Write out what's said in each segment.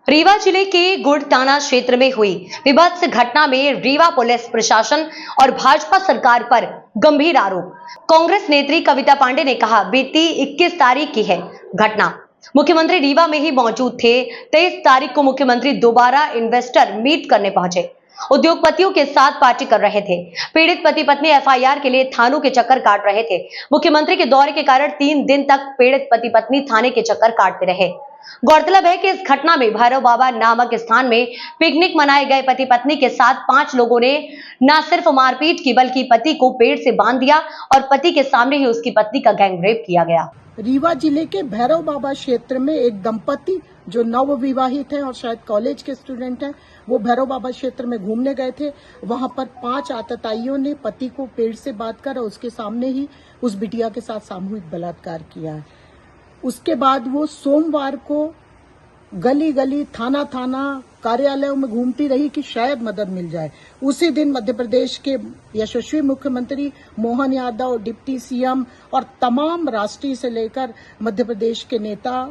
रीवा जिले के गुड़ थाना क्षेत्र में हुई विभत्स घटना में रीवा पुलिस प्रशासन और भाजपा सरकार पर गंभीर आरोप। कांग्रेस नेत्री कविता पांडे ने कहा, बीती 21 तारीख की है घटना। मुख्यमंत्री रीवा में ही मौजूद थे। 23 तारीख को मुख्यमंत्री दोबारा इन्वेस्टर मीट करने पहुंचे। उद्योगपतियों के साथ पार्टी कर रहे थे। पीड़ित पति पत्नी एफआईआर के लिए थानों के चक्कर काट रहे थे। मुख्यमंत्री के दौरे के कारण 3 दिन तक पीड़ित पति पत्नी थाने के चक्कर काटते रहे। गौरतलब है कि इस घटना में भैरव बाबा नामक स्थान में पिकनिक मनाए गए पति पत्नी के साथ 5 लोगों ने न सिर्फ मारपीट की बल्कि पति को पेड़ से बांध दिया और पति के सामने ही उसकी पत्नी का गैंग रेप किया गया। रीवा जिले के भैरव बाबा क्षेत्र में एक दंपति जो नवविवाहित हैं और शायद कॉलेज के स्टूडेंट हैं, वो भैरव बाबा क्षेत्र में घूमने गए थे। वहां पर 5 आतताइयों ने पति को पेड़ से बांधकर और उसके सामने ही उस बिटिया के साथ सामूहिक बलात्कार किया है। उसके बाद वो सोमवार को गली गली थाना थाना कार्यालयों में घूमती रही कि शायद मदद मिल जाए। उसी दिन मध्य प्रदेश के यशस्वी मुख्यमंत्री मोहन यादव, डिप्टी सीएम और तमाम राष्ट्रीय से लेकर मध्य प्रदेश के नेता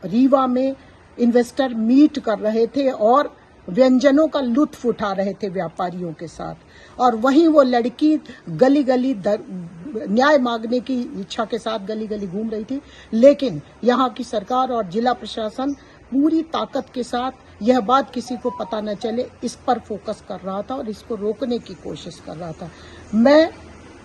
रीवा में इन्वेस्टर मीट कर रहे थे और व्यंजनों का लुत्फ उठा रहे थे व्यापारियों के साथ। और वहीं वो लड़की गली गली न्याय मांगने की इच्छा के साथ गली गली घूम रही थी। लेकिन यहाँ की सरकार और जिला प्रशासन पूरी ताकत के साथ यह बात किसी को पता न चले इस पर फोकस कर रहा था और इसको रोकने की कोशिश कर रहा था। मैं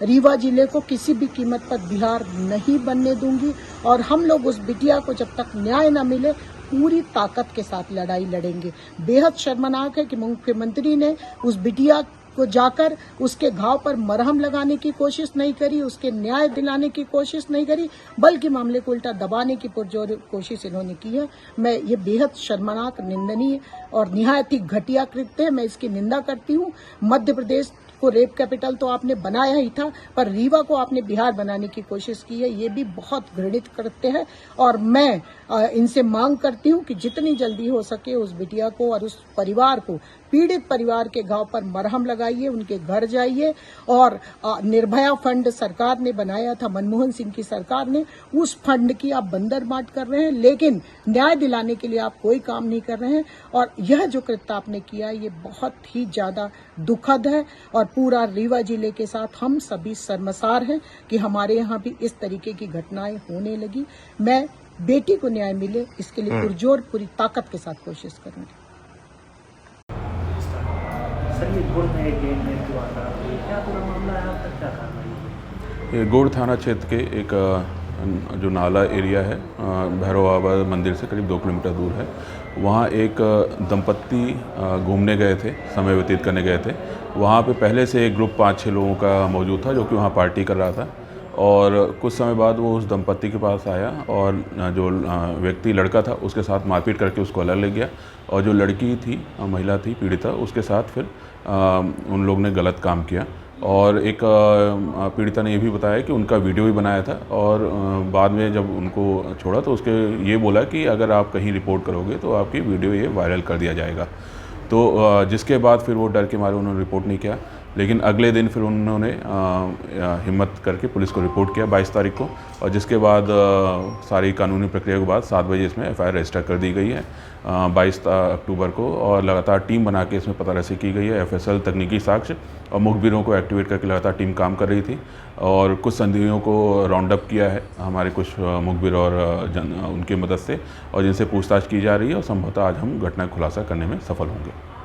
रीवा जिले को किसी भी कीमत पर बिहार नहीं बनने दूंगी और हम लोग उस बिटिया को जब तक न्याय न मिले पूरी ताकत के साथ लड़ाई लड़ेंगे। बेहद शर्मनाक है कि मुख्यमंत्री ने उस बिटिया को जाकर उसके घाव पर मरहम लगाने की कोशिश नहीं करी, उसके न्याय दिलाने की कोशिश नहीं करी, बल्कि मामले को उल्टा दबाने की पुरजोर कोशिश इन्होंने की है। मैं ये बेहद शर्मनाक, निंदनीय और निहायत ही घटिया कृत्य है। मैं इसकी निंदा करती हूँ। मध्य प्रदेश को रेप कैपिटल तो आपने बनाया ही था, पर रीवा को आपने बिहार बनाने की कोशिश की है। ये भी बहुत घृणित कृत्य है और मैं इनसे मांग करती हूँ कि जितनी जल्दी हो सके उस बिटिया को और उस परिवार को, पीड़ित परिवार के घाव पर मरहम लगाइए, उनके घर जाइए। और निर्भया फंड सरकार ने बनाया था, मनमोहन सिंह की सरकार ने, उस फंड की आप बंदरबाट कर रहे हैं, लेकिन न्याय दिलाने के लिए आप कोई काम नहीं कर रहे हैं। और यह जो कृत्य आपने किया ये बहुत ही ज्यादा दुखद है और पूरा रीवा जिले के साथ हम सभी शर्मसार हैं कि हमारे यहाँ भी इस तरीके की घटनाएं होने लगी। मैं बेटी को न्याय मिले इसके लिए पुरजोर पूरी ताकत के साथ कोशिश करूंगी। सर, ये गुड़ में गेम में जो आता है, ये क्या पूरा मामला है? अब तक क्या कार्रवाई है? ये गुड़ थाना क्षेत्र के एक जो नाला एरिया है, भैरव बाबा मंदिर से करीब 2 किलोमीटर दूर है। वहाँ एक दंपत्ति घूमने गए थे, समय व्यतीत करने गए थे। वहाँ पे पहले से एक ग्रुप 5-6 लोगों का मौजूद था जो कि वहाँ पार्टी कर रहा था। और कुछ समय बाद वो उस दंपत्ति के पास आया और जो व्यक्ति लड़का था उसके साथ मारपीट करके उसको अलग ले गया। और जो लड़की थी, महिला थी पीड़िता, उसके साथ फिर उन लोग ने गलत काम किया। और एक पीड़िता ने ये भी बताया कि उनका वीडियो भी बनाया था और बाद में जब उनको छोड़ा तो उसके ये बोला कि अगर आप कहीं रिपोर्ट करोगे तो आपकी वीडियो ये वायरल कर दिया जाएगा। तो जिसके बाद फिर वो डर के मारे उन्होंने रिपोर्ट नहीं किया। लेकिन अगले दिन फिर उन्होंने हिम्मत करके पुलिस को रिपोर्ट किया 22 तारीख को। और जिसके बाद सारी कानूनी प्रक्रिया के बाद 7 बजे इसमें एफआईआर रजिस्टर कर दी गई है 22 अक्टूबर को। और लगातार टीम बना के इसमें पतारसी की गई है। एफएसएल, तकनीकी साक्ष्य और मुखबिरों को एक्टिवेट करके लगातार टीम काम कर रही थी। और कुछ संदिग्धों को राउंड अप किया है हमारे कुछ मुखबिर और उनकी मदद से, और जिनसे पूछताछ की जा रही है और संभवतः आज हम घटना खुलासा करने में सफल होंगे।